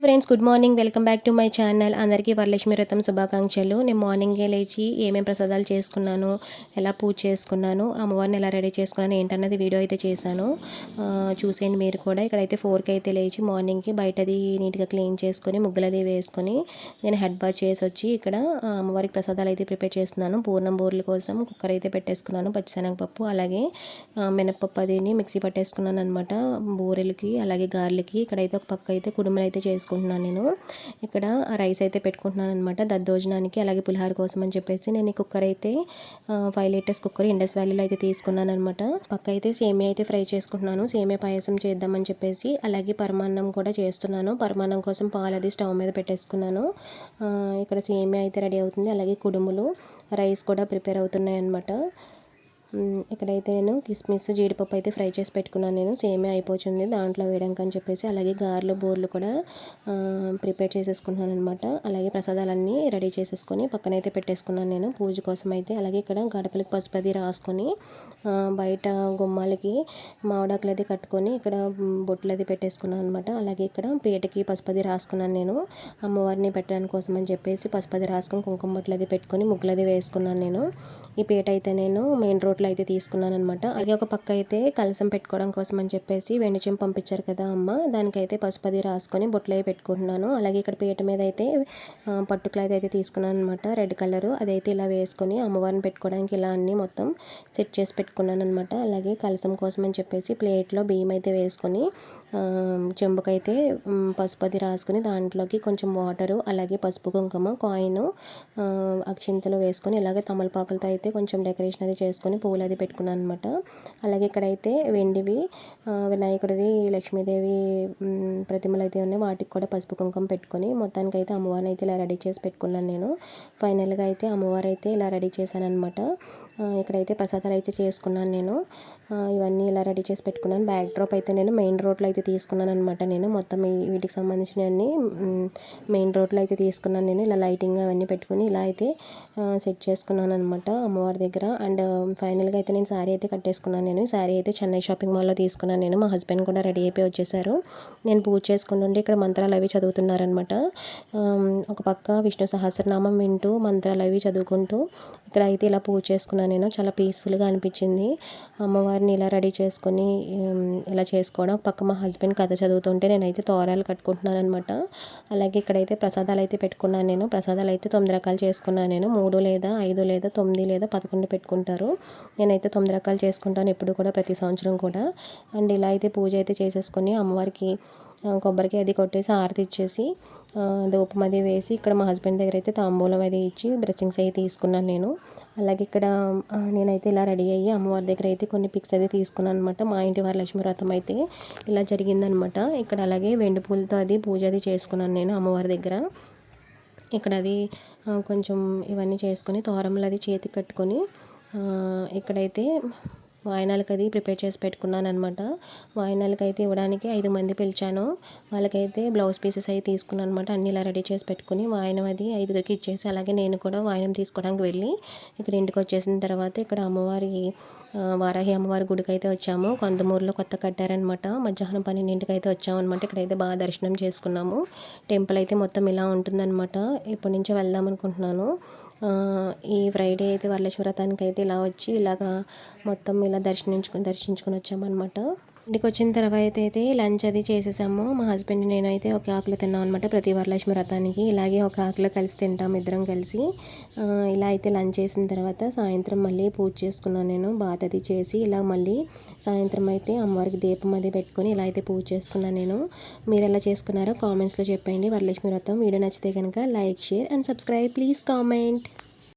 Friends, good morning. Welcome back to my channel. అందరికీ వరలక్ష్మి వ్రతం శుభాకాంక్షలు. నేను మార్నింగే లేచి ఏమేమి ప్రసాదాలు చేసుకున్నాను, ఎలా పూజ చేసుకున్నాను, అమ్మవారిని ఎలా రెడీ చేసుకున్నాను ఏంటన్నది వీడియో అయితే చేశాను. చూసేయండి మీరు కూడా. ఇక్కడైతే 4కి అయితే లేచి మార్నింగ్కి బయటది నీట్గా క్లీన్ చేసుకొని ముగ్గులది వేసుకొని నేను హెడ్ బాత్ చేసి వచ్చి ఇక్కడ అమ్మవారికి ప్రసాదాలు అయితే ప్రిపేర్ చేస్తున్నాను. పూర్ణం బూరెల కోసం కుక్కర్ అయితే పెట్టేసుకున్నాను. పచ్చిశనగపప్పు అలాగే మినప్పప్పు అదిని మిక్సీ పట్టేసుకున్నాను అనమాట బూరెలకి అలాగే గారెలకి. ఇక్కడైతే ఒక పక్క అయితే కుడుములు అయితే చేసుకున్నాను నేను. ఇక్కడ రైస్ అయితే పెట్టుకుంటున్నాను అనమాట దద్దోజనానికి అలాగే పులిహార కోసం అని చెప్పేసి. నేను ఈ కుక్కర్ అయితే 5 లీటర్స్ కుక్కర్ ఇండస్ వ్యాలీలో అయితే తీసుకున్నాను అనమాట. పక్క అయితే సేమియా అయితే ఫ్రై చేసుకుంటున్నాను. సేమియా పాయసం చేద్దామని చెప్పేసి. అలాగే పరమాన్నం కూడా చేస్తున్నాను. పరమాన్నం కోసం పాలు అది స్టవ్ మీద పెట్టేసుకున్నాను. ఇక్కడ సేమియా అయితే రెడీ అవుతుంది. అలాగే కుడుములు రైస్ కూడా ప్రిపేర్ అవుతున్నాయి అనమాట. ఇక్కడైతే నేను కిస్మిస్ జీడిపప్పు అయితే ఫ్రై చేసి పెట్టుకున్నాను. నేను సేమియా అయిపోతుంది దాంట్లో వేయడానికి అని చెప్పేసి. అలాగే గారెలు బోర్లు కూడా ప్రిపేర్ చేసేసుకున్నాను అనమాట. అలాగే ప్రసాదాలన్నీ రెడీ చేసేసుకొని పక్కనైతే పెట్టేసుకున్నాను నేను పూజ కోసం అయితే. అలాగే ఇక్కడ గడపలకి పసుపు అది రాసుకొని బయట గుమ్మాలకి మామిడాకులు అది కట్టుకొని ఇక్కడ బొట్లు అది పెట్టేసుకున్నాను అనమాట. అలాగే ఇక్కడ పీటకి పసుపు అది రాసుకున్నాను నేను అమ్మవారిని పెట్టడానికి కోసం అని చెప్పేసి. పసుపు అది రాసుకొని కుంకుమ బొట్లు అది పెట్టుకొని ముగ్గులు అది వేసుకున్నాను నేను. ఈ పీట అయితే నేను మెయిన్ రోడ్లో అయితే తీసుకున్నాను అనమాట. అలాగే ఒక పక్క అయితే కలసం పెట్టుకోవడం కోసం అని చెప్పేసి వెండి చెంపు పంపించారు కదా అమ్మ, దానికైతే పసుపు అది రాసుకొని బొట్లు అవి పెట్టుకుంటున్నాను. అలాగే ఇక్కడ పీట మీద అయితే పట్టు క్లాత్ అయితే తీసుకున్నాను అనమాట రెడ్ కలరు. అదైతే ఇలా వేసుకొని అమ్మవారిని పెట్టుకోవడానికి ఇలా అన్నీ మొత్తం సెట్ చేసి పెట్టుకున్నాను అనమాట. అలాగే కలసం కోసం అని చెప్పేసి ప్లేట్లో బియ్యం అయితే వేసుకొని చెంబుకైతే పసుపు అది రాసుకొని దాంట్లోకి కొంచెం వాటరు అలాగే పసుపు కుంకుమ కాయిన్ అక్షింతలు వేసుకొని ఇలాగే తమలపాకులతో అయితే కొంచెం డెకరేషన్ అది చేసుకొని పూలు అది పెట్టుకున్నాను అనమాట. అలాగే ఇక్కడైతే వెండివి వినాయకుడివి లక్ష్మీదేవి ప్రతిమలు అయితే ఉన్నాయి. వాటికి కూడా పసుపు కుంకుమ పెట్టుకొని మొత్తానికి అయితే అమ్మవారిని అయితే ఇలా రెడీ చేసి పెట్టుకున్నాను నేను. ఫైనల్గా అయితే అమ్మవారు అయితే ఇలా రెడీ చేశాను అనమాట. ఇక్కడైతే ప్రసాదాలు అయితే చేసుకున్నాను నేను. ఇవన్నీ ఇలా రెడీ చేసి పెట్టుకున్నాను. బ్యాక్ డ్రాప్ అయితే నేను మెయిన్ రోడ్లో అయితే తీసుకున్నాను అనమాట. నేను మొత్తం వీటికి సంబంధించినవన్నీ మెయిన్ రోడ్లో అయితే తీసుకున్నాను నేను. ఇలా లైటింగ్ అవన్నీ పెట్టుకుని ఇలా అయితే సెట్ చేసుకున్నాను అనమాట అమ్మవారి దగ్గర. అండ్ ఫైనల్గా అయితే నేను శారీ అయితే కట్టేసుకున్నాను. నేను శారీ అయితే చెన్నై షాపింగ్ మాల్లో తీసుకున్నాను నేను. మా హస్బెండ్ కూడా రెడీ అయిపోయి వచ్చేసారు. నేను పూజ చేసుకుంటుంటే ఇక్కడ మంత్రాలు అవి చదువుతున్నారనమాట. ఒక పక్క విష్ణు సహస్రనామం వింటూ మంత్రాలు అవి చదువుకుంటూ ఇక్కడ అయితే ఇలా పూజ చేసుకున్నాను నేను. చాలా పీస్ఫుల్గా అనిపించింది అమ్మవారిని ఇలా రెడీ చేసుకొని ఇలా చేసుకోవడం. ఒక పక్క మా హస్బెండ్ కథ చదువుతుంటే నేనైతే తోరాలు కట్టుకుంటున్నాను అనమాట. అలాగే ఇక్కడైతే ప్రసాదాలు అయితే పెట్టుకున్నాను నేను. ప్రసాదాలు అయితే 9 రకాలు చేసుకున్నాను నేను. 3 లేదా 5 లేదా 9 లేదా 11 పెట్టుకుంటారు. నేనైతే 9 రకాలు చేసుకుంటాను ఎప్పుడు కూడా, ప్రతి సంవత్సరం కూడా. అండ్ ఇలా అయితే పూజ అయితే చేసేసుకొని అమ్మవారికి కొబ్బరికి అది కొట్టేసి ఆరతి ఇచ్చేసి ధూపం అది వేసి ఇక్కడ మా హస్బెండ్ దగ్గర అయితే తాంబూలం అది ఇచ్చి బ్లెస్సింగ్స్ అయితే తీసుకున్నాను నేను. అలాగే ఇక్కడ నేనైతే ఇలా రెడీ అయ్యి అమ్మవారి దగ్గర అయితే కొన్ని పిక్స్ అయితే తీసుకున్నాను అనమాట. మా ఇంటి వరలక్ష్మి వ్రతం అయితే ఇలా జరిగిందనమాట. ఇక్కడ అలాగే వెండి పూలతో అది పూజ అది చేసుకున్నాను నేను అమ్మవారి దగ్గర. ఇక్కడ అది కొంచెం ఇవన్నీ చేసుకొని తోరములు అది చేతికి కట్టుకొని ఇక్కడైతే వాయినాలకు అది ప్రిపేర్ చేసి పెట్టుకున్నాను అనమాట. వాయినాలకు అయితే ఇవ్వడానికి 5 మంది పిలిచాను. వాళ్ళకైతే బ్లౌజ్ పీసెస్ అయితే తీసుకున్నాను అనమాట. అన్నీ ఇలా రెడీ చేసి పెట్టుకుని వాయినం అది 5గురికి ఇచ్చేసి అలాగే నేను కూడా వాయినం తీసుకోవడానికి వెళ్ళి ఇక్కడ ఇంటికి వచ్చేసిన తర్వాత ఇక్కడ అమ్మవారి వారాహి అమ్మవారి గుడికి అయితే వచ్చాము. కొంతమూరులో కొత్త కట్టారనమాట. మధ్యాహ్నం 12ంటికి అయితే వచ్చాము అనమాట. ఇక్కడైతే బాగా దర్శనం చేసుకున్నాము. టెంపుల్ అయితే మొత్తం ఇలా ఉంటుందన్నమాట. ఇప్పటి నుంచే వెళ్దాం అనుకుంటున్నాను. ఈ ఫ్రైడే అయితే వరలక్ష్మి వ్రతానికి అయితే ఇలా వచ్చి ఇలాగా మొత్తం ఇలా దర్శించుకొని వచ్చామన్నమాట. ఇంటికి వచ్చిన తర్వాత అయితే లంచ్ అది చేసేసాము. మా హస్బెండ్ నేనైతే ఒక ఆకులు తిన్నాం అనమాట ప్రతి వరలక్ష్మి వ్రతానికి. ఇలాగే ఒక ఆకులో కలిసి తింటాం ఇద్దరం కలిసి. ఇలా అయితే లంచ్ చేసిన తర్వాత సాయంత్రం మళ్ళీ పూజ చేసుకున్నాను నేను. బాత్ అది చేసి ఇలా మళ్ళీ సాయంత్రం అయితే అమ్మవారికి దీపం అది పెట్టుకొని ఇలా అయితే పూజ చేసుకున్నాను నేను. మీరు ఎలా చేసుకున్నారో కామెంట్స్లో చెప్పండి. వరలక్ష్మి వ్రతం వీడియో నచ్చితే కనుక like, share and subscribe. Please comment.